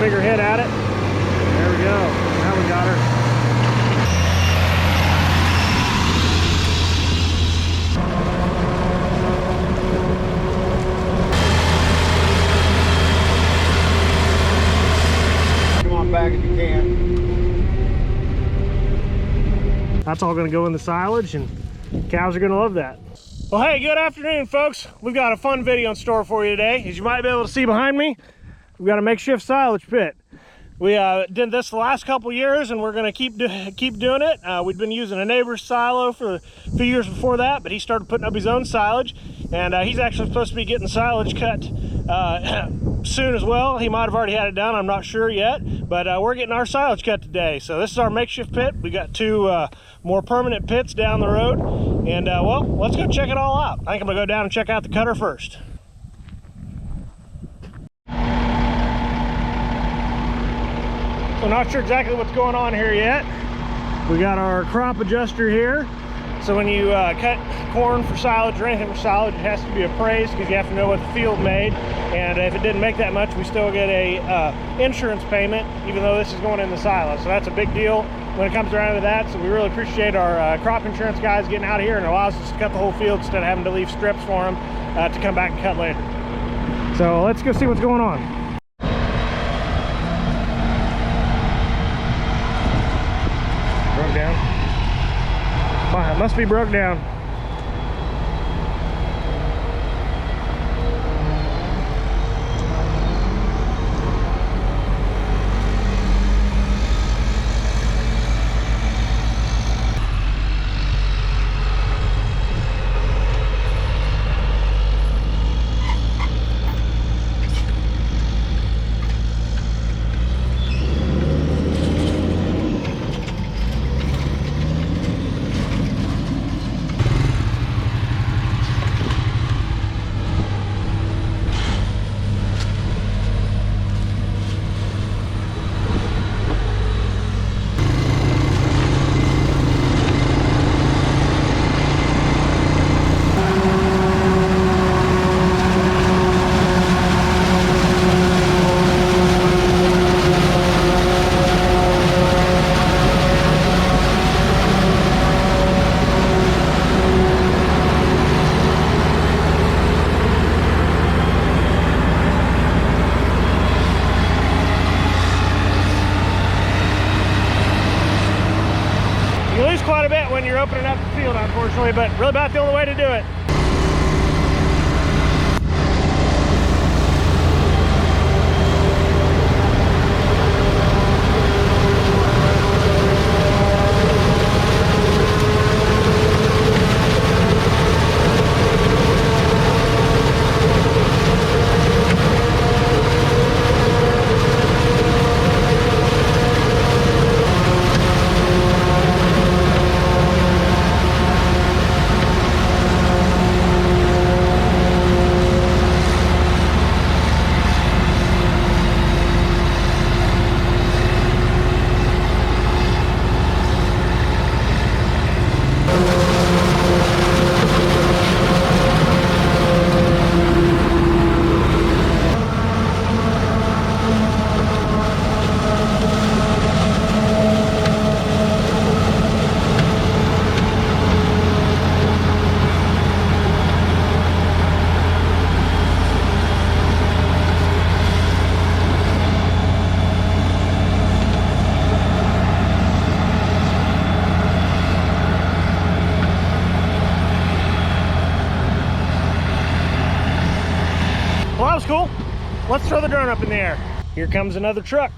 bigger hit at it. There we go. Now we got her. Back if you can. That's all going to go in the silage, and cows are going to love that. Well, hey, good afternoon, folks. We've got a fun video in store for you today. As you might be able to see behind me, we've got a makeshift silage pit. We did this the last couple years, and we're going to keep doing it. We'd been using a neighbor's silo for a few years before that, but he started putting up his own silage, and he's actually supposed to be getting silage cut soon as well. He might have already had it done, I'm not sure yet, but we're getting our silage cut today. So this is our makeshift pit. We got two more permanent pits down the road, and well, let's go check it all out. I think I'm gonna go down and check out the cutter first. So not sure exactly what's going on here yet. We got our crop adjuster here. So when you cut corn for silage or anything for silage, it has to be appraised because you have to know what the field made. And if it didn't make that much, we still get a insurance payment, even though this is going in the silo. So that's a big deal when it comes around to that. So we really appreciate our crop insurance guys getting out of here and allows us to cut the whole field instead of having to leave strips for them to come back and cut later. So let's go see what's going on. Broke down. It must be broke down. Quite a bit when you're opening up the field, unfortunately, but really about the only way to do it. Well, that was cool. Let's throw the drone up in the air. Here comes another truck.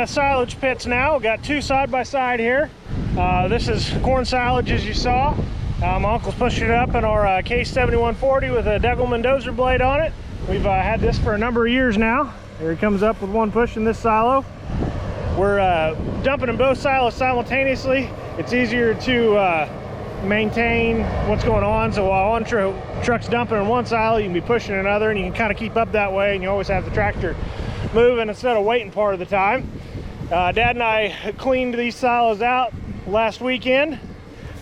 the silage pits now. We've got two side by side here. This is corn silage, as you saw. My uncle's pushing it up in our Case 7140 with a Degelman dozer blade on it. We've had this for a number of years now. Here he comes up with one push in this silo. We're dumping in both silos simultaneously. It's easier to maintain what's going on. So while one truck's dumping in one silo, you can be pushing another, and you can kind of keep up that way, and you always have the tractor moving instead of waiting part of the time. Dad and I cleaned these silos out last weekend,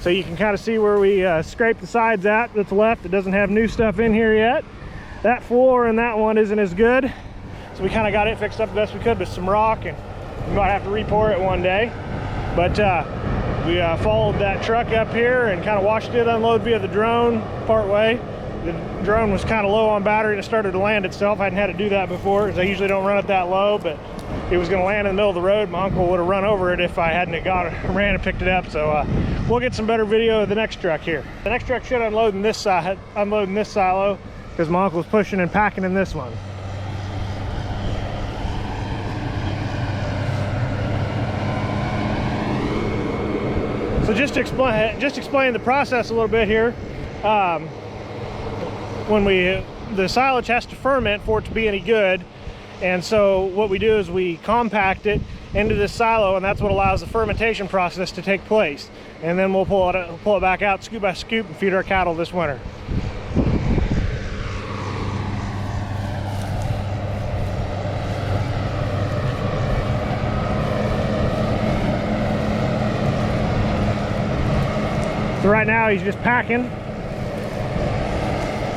so you can kind of see where we scraped the sides at that's left. It doesn't have new stuff in here yet. That floor and that one isn't as good, so we kind of got it fixed up the best we could with some rock, and we might have to re-pour it one day. But we followed that truck up here and kind of watched it unload via the drone part way. The drone was kind of low on battery and it started to land itself. I hadn't had to do that before because I usually don't run it that low, but it was going to land in the middle of the road. My uncle would have run over it if I hadn't ran and picked it up. So we'll get some better video of the next truck here. The next truck should unload in this silo because my uncle's pushing and packing in this one. So just to explain the process a little bit here, the silage has to ferment for it to be any good, and so what we do is we compact it into this silo, and that's what allows the fermentation process to take place. And then we'll pull it back out scoop by scoop and feed our cattle this winter. So right now he's just packing.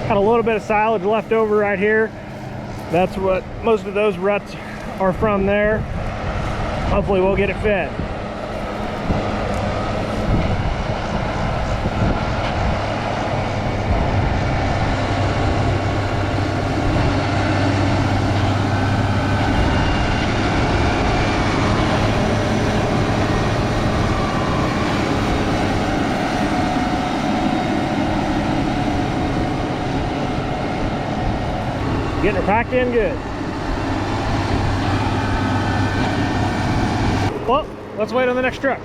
Got a little bit of silage left over right here. That's what most of those ruts are from there. Hopefully we'll get it fed. Getting her packed in good. Well, let's wait on the next truck.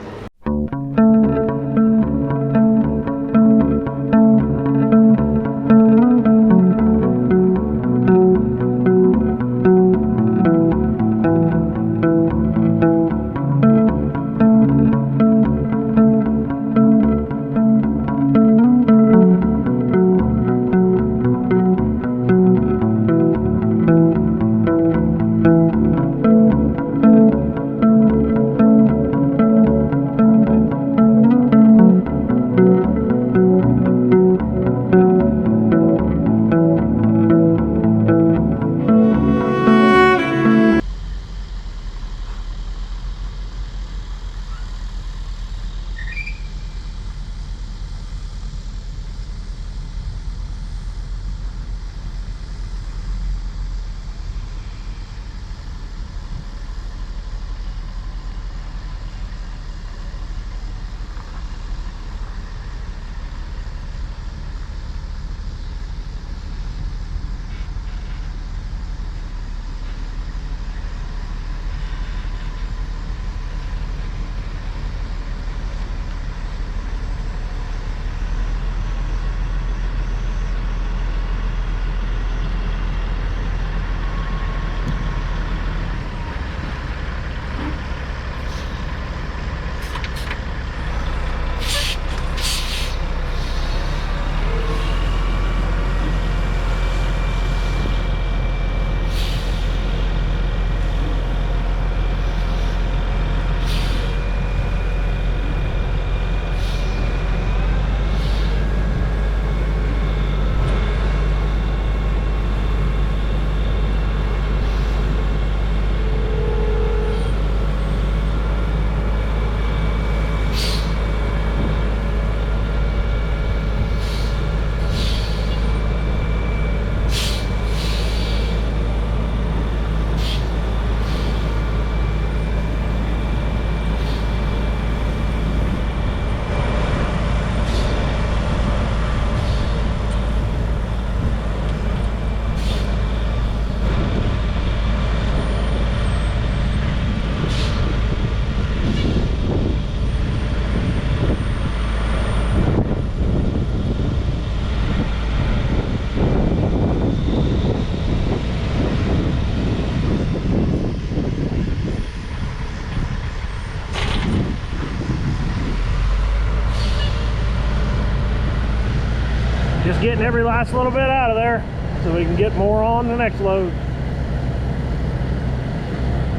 Just getting every last little bit out of there so we can get more on the next load.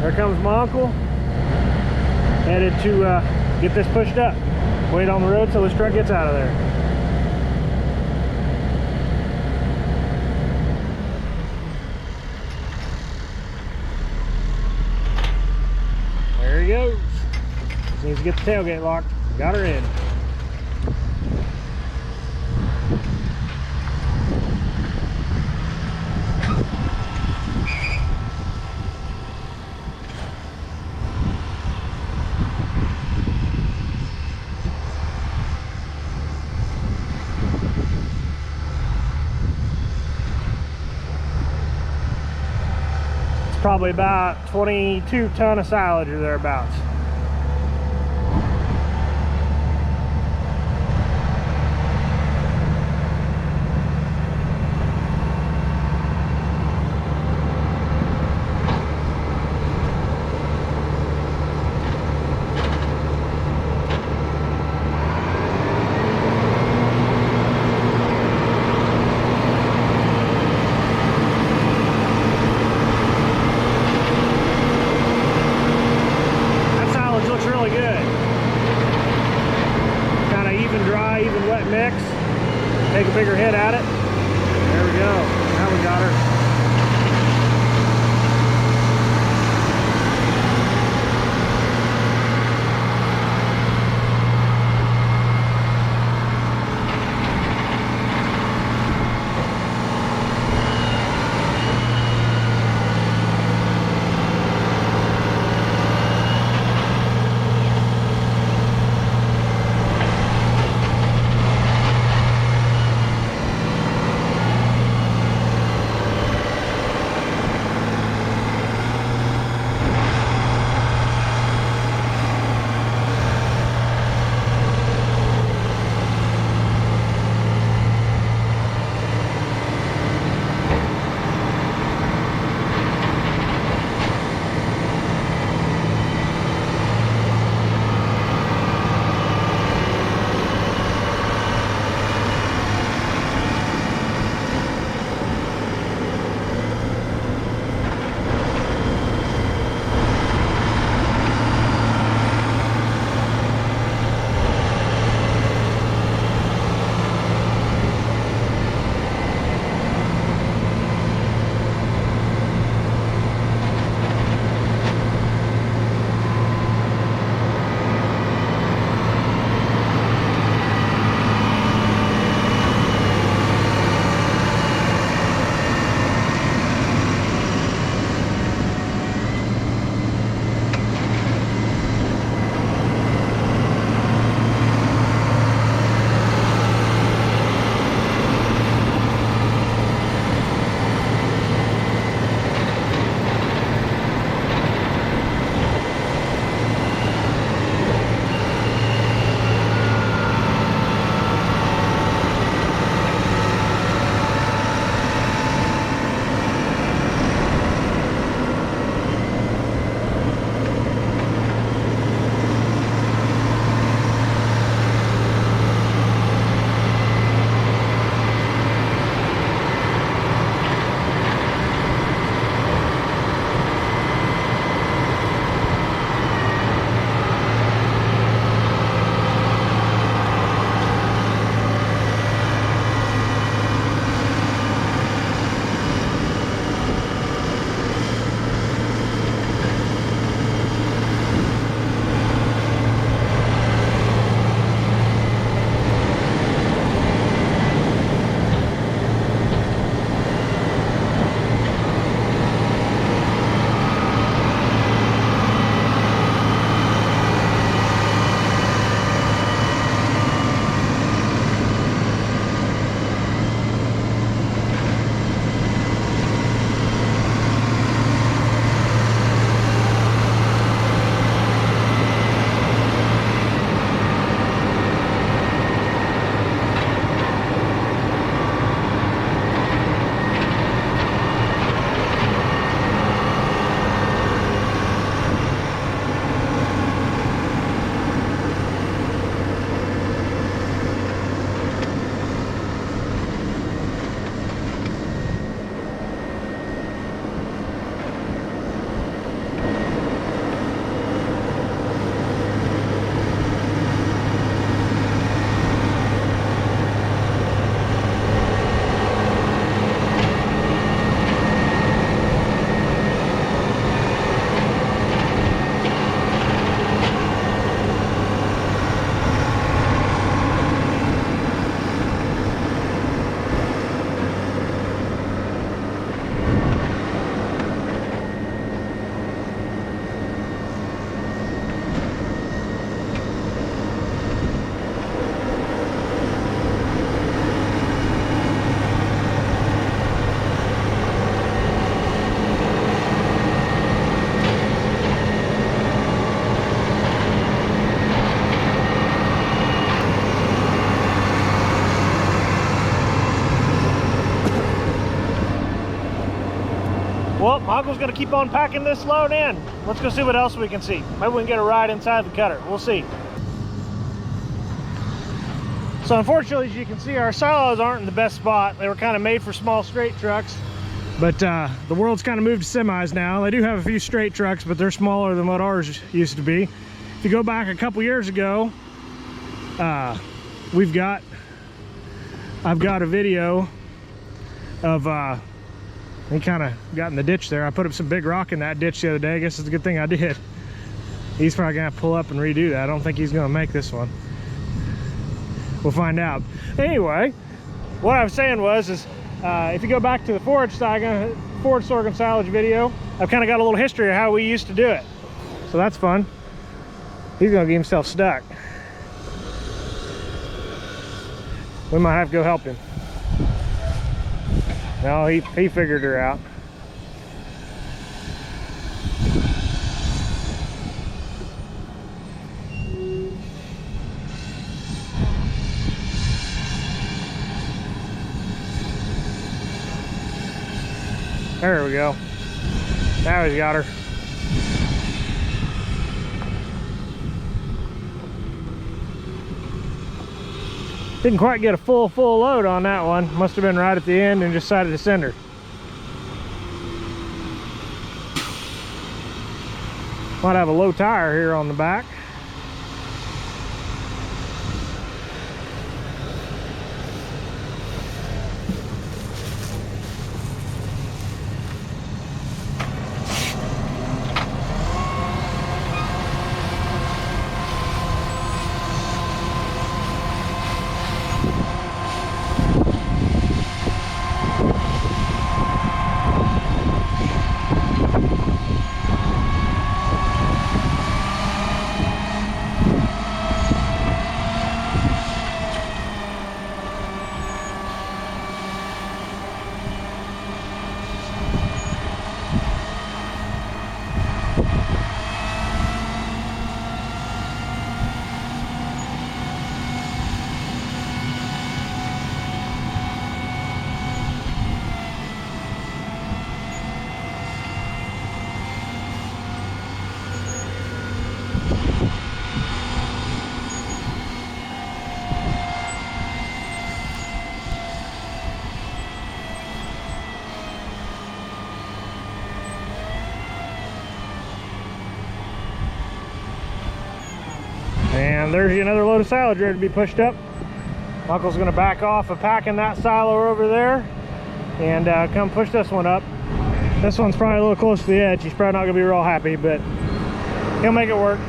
There comes my uncle, headed to get this pushed up. Wait on the road till this truck gets out of there. There he goes. Just needs to get the tailgate locked. Got her in. Probably about 22 ton of silage or thereabouts. Take a bigger hit at it. There we go. Now we got her. Well, my uncle's gonna keep on packing this load in. Let's go see what else we can see. Maybe we can get a ride inside the cutter. We'll see. So unfortunately, as you can see, our silos aren't in the best spot. They were kind of made for small straight trucks, but the world's kind of moved to semis now. They do have a few straight trucks, but they're smaller than what ours used to be. If you go back a couple years ago, I've got a video of he kind of got in the ditch there. I put up some big rock in that ditch the other day. I guess it's a good thing I did. He's probably gonna have to pull up and redo that. I don't think he's gonna make this one. We'll find out. Anyway, what I was saying was if you go back to the forage sorghum silage video, I've kind of got a little history of how we used to do it. So that's fun. He's gonna get himself stuck. We might have to go help him. No, he figured her out. There we go. Now he's got her. Didn't quite get a full load on that one. Must have been right at the end and just decided to send her. Might have a low tire here on the back. And there's another load of silage ready to be pushed up. Uncle's gonna back off of packing that silo over there and come push this one up. This one's probably a little close to the edge. He's probably not gonna be real happy, but he'll make it work.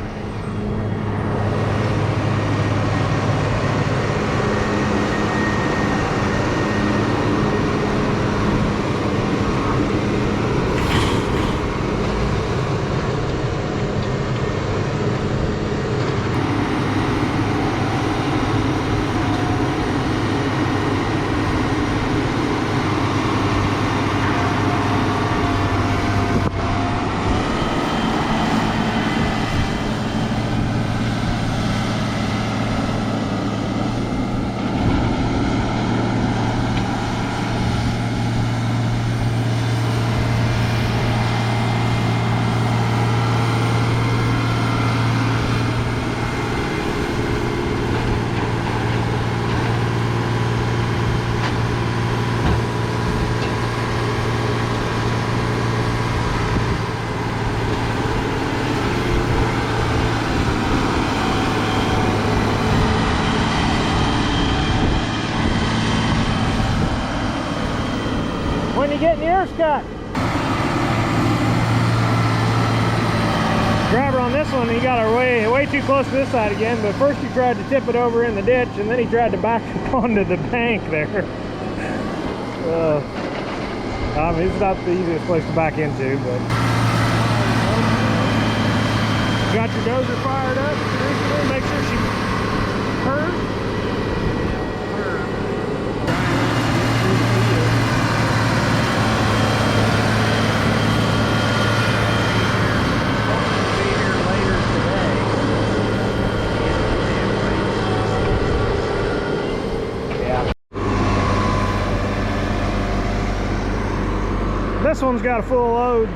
When you getting yours cut? Grabber on this one, he got her way too close to this side again, but first he tried to tip it over in the ditch and then he tried to back onto the bank there. I mean, it's not the easiest place to back into, but. Got your dozer fired up, make sure she heard. This this one's got a full load.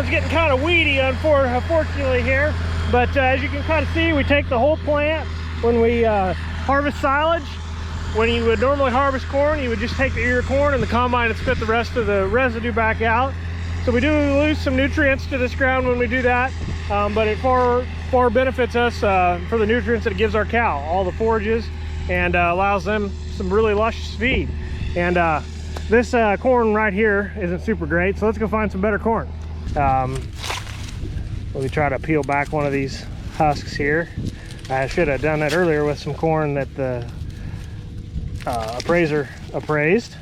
corn's getting kind of weedy, unfortunately here. But as you can kind of see, we take the whole plant when we harvest silage. When you would normally harvest corn, you would just take the ear of corn and the combine and spit the rest of the residue back out. So we do lose some nutrients to this ground when we do that, but it far benefits us for the nutrients that it gives our cow, all the forages, and allows them some really luscious feed. And this corn right here isn't super great, so let's go find some better corn. Let me try to peel back one of these husks here. I should have done that earlier with some corn that the appraiser appraised.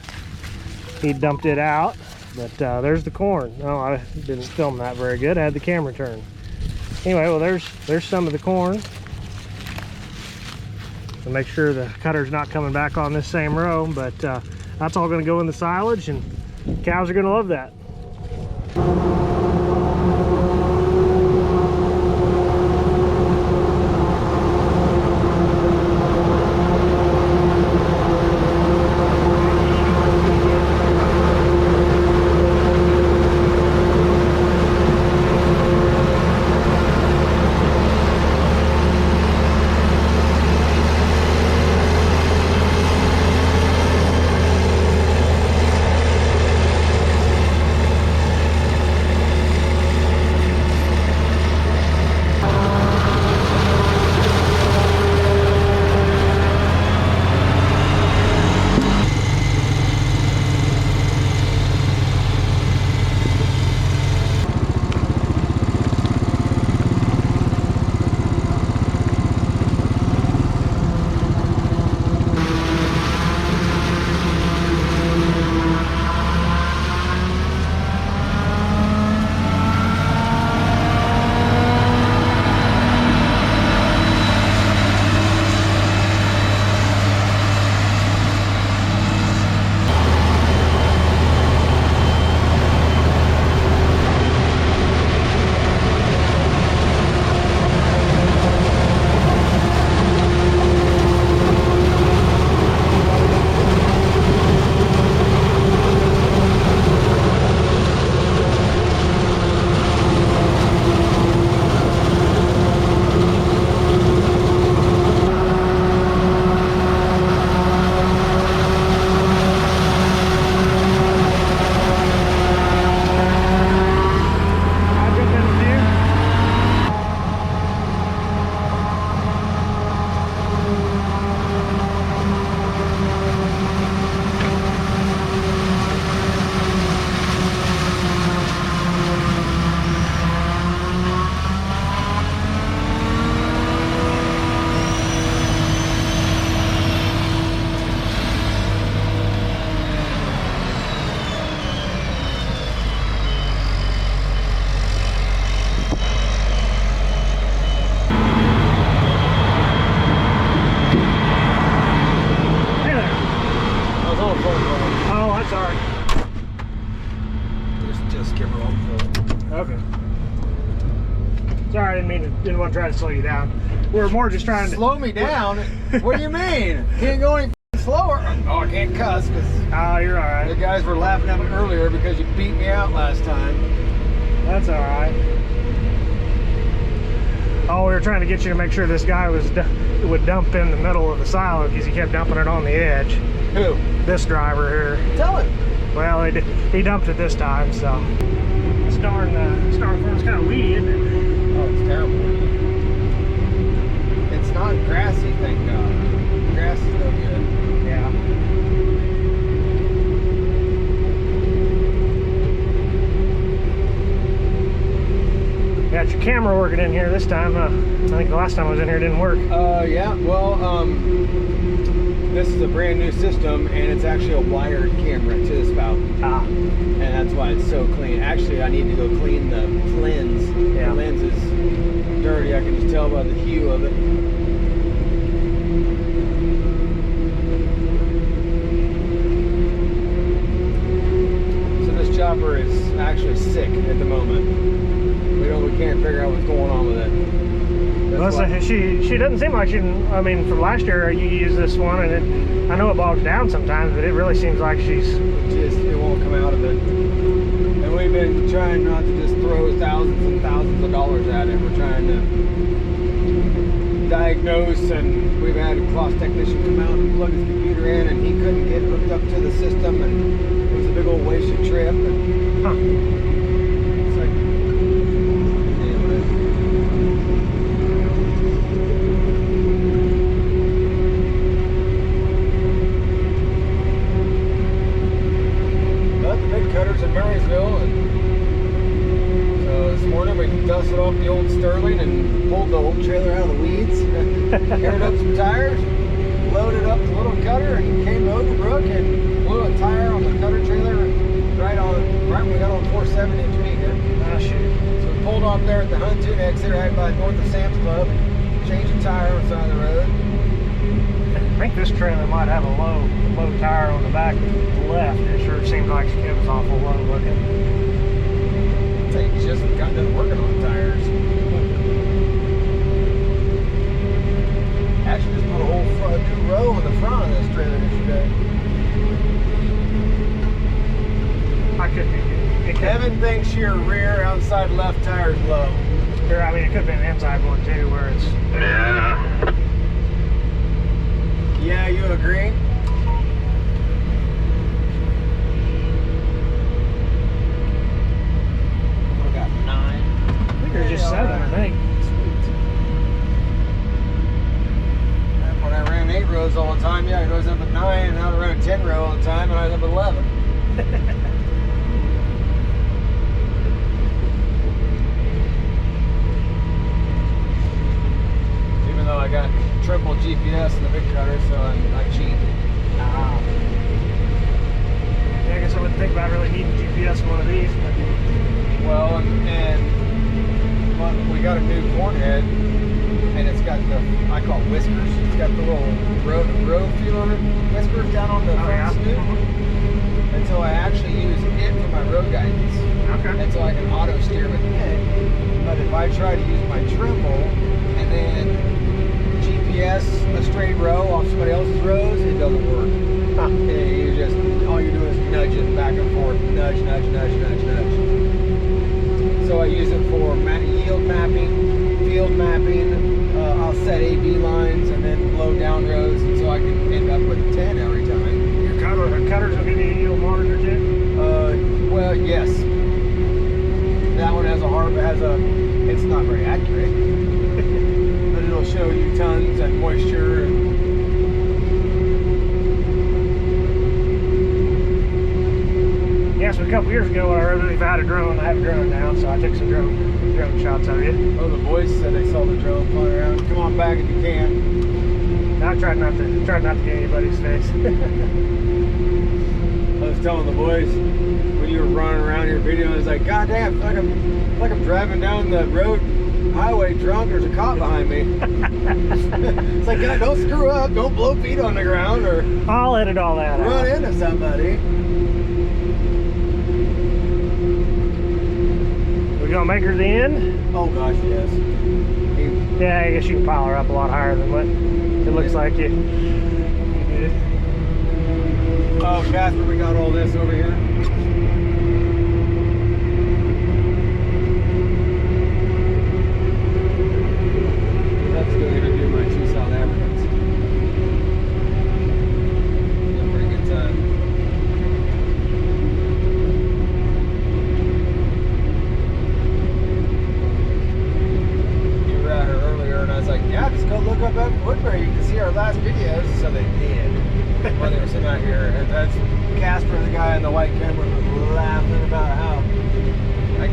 He dumped it out, but there's the corn. Oh, I didn't film that very good. I had the camera turned. Anyway, well, there's some of the corn. So make sure the cutter's not coming back on this same row, but that's all going to go in the silage, and cows are going to love that. Sorry, didn't want to try to slow you down. We're more just trying to slow me down. What do you mean? Can't go any slower. Oh, I can't cuss because you're all right. The guys were laughing at me earlier because you beat me out last time. That's all right. Oh, we were trying to get you to make sure this guy would dump in the middle of the silo because he kept dumping it on the edge. Who? This driver here. Tell him. Well, he dumped it this time, so. This darn corn's kind of weedy, isn't it? Oh, it's terrible. It's not grassy, thank God. Grass is no good. Yeah. Got your camera working in here this time, huh? I think the last time I was in here it didn't work. Yeah, well, this is a brand new system and it's actually a wired camera to the spout. And that's why it's so clean. Actually, I need to go clean the lens. Yeah. The lens is dirty. I can just tell by the hue of it. So this chopper is actually sick at the moment. We can't figure out what's going on with it. Well, she doesn't seem like I mean, from last year you used this one, and I know it bogs down sometimes, but it really seems like it won't come out of it. And we've been trying not to just throw thousands and thousands of dollars at it. We're trying to diagnose, and we've had a cost technician come out and plug his computer in, and he couldn't get hooked up to the system, and it was a big old wasted trip. And, it's like, anyway. But the big cutter's in Marysville, and so this morning we dusted off the old Sterling and pulled the old trailer out of the weeds, aired up some tires, loaded up the little cutter, and came to Overbrook and blew a tire on the cutter trailer right when we got on 470 in Topeka. Oh, shoot. So we pulled off there at the Huntoon exit right by north of Sam's Club, changed the tire on the side of the road. I think this trailer might have a low tire on the back left. It sure seems like it was awful low looking. They just got done working on the tires. Actually just put a whole new row in the front of this trailer yesterday. I could be. Kevin thinks your rear outside left tire is low. Or, I mean, it could have been an inside one too, where it's. Yeah, you agree? We got 9. I think there's just 7, I think. When I ran 8 rows all the time, yeah, I was up at 9, and now I ran 10 row all the time, and I was up at 11. Even though I got triple GPS in the big cutter, so I cheat. Yeah, I guess I wouldn't think about really needing GPS in one of these. But... Well, and we got a new corn head, and it's got the, I call it whiskers. It's got the little row feel on it, whiskers down on the front snoot. And so I actually use it for my road guidance. Okay. And so I can auto steer with it. But if I try to use my Trimble and then GPS a straight row off somebody else's rows, it doesn't work. You just, all you do is nudge it back and forth, nudge, nudge, nudge, nudge, nudge. So I use it for yield mapping, field mapping. I'll set AB lines and then low down rows, and so I can end up with 10 every time. Your cutters will give you a yield monitor too? Well, yes. That one has it's not very accurate, but it'll show you tons and moisture. Yeah, so a couple years ago when I really had a drone, I have a drone now, so I took some drone shots of it. Oh, the boys said they saw the drone flying around. Come on back if you can. I tried not to get anybody's face. I was telling the boys when you were running around your video, I was like, God damn, I feel like I'm driving down the road highway drunk. There's a cop behind me. It's like, God, don't screw up. Don't blow feet on the ground or I'll edit all that out. run into somebody. We gonna make her to the end? Oh gosh, yes. Yeah, I guess you can pile her up a lot higher than what it looks like you did. Oh, Casper, we got all this over here. That's still gonna do my 2 South Africans. A pretty good time. You were out here earlier, and I was like, yeah, just go look up at Woodbury. You can see our last videos. So they did. While they were sitting out here, and that's Casper, the guy in the white camera, was laughing about how I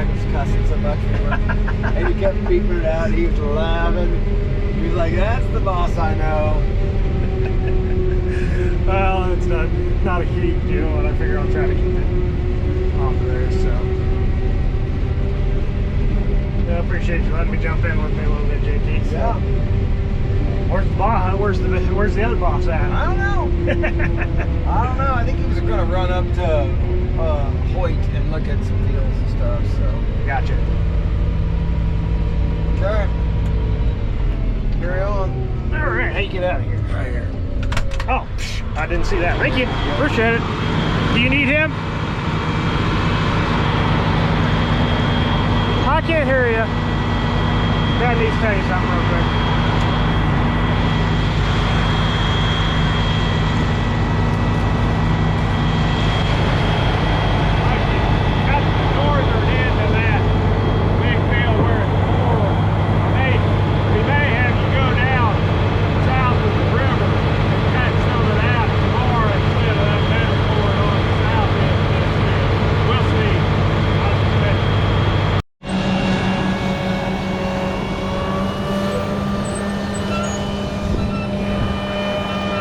was cussing so much, and he kept beeping it out. He was laughing. He was like, "That's the boss I know." Well, it's not a huge deal, and I figure I'll try to keep it off of there. So, yeah, I appreciate you letting me jump in with me a little bit, JT. So. Yeah. Where's the boss? Where's the other boss at? I don't know. I don't know. I think he was going to run up to Hoyt and look at some fields and stuff. So Gotcha. okay. Carry on. All right, how you get out of here? Right here. Oh, I didn't see that. Thank you. Appreciate it. Do you need him? can't hear you. Dad needs to tell you something real quick. Got the northern end of that big field where it's full. We may have you go down south of the river and cut some of that more instead of that better forward on the south end of this field. We'll see. I suspect.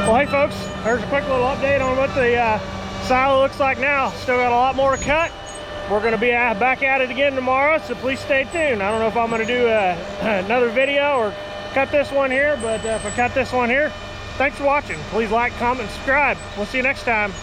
Well, hey folks, there's a quick little update on what the silo looks like now. Still got a lot more to cut. We're going to be back at it again tomorrow, so please stay tuned. I don't know if I'm going to do another video or cut this one here, but if I cut this one here, thanks for watching. Please like, comment, subscribe. We'll see you next time.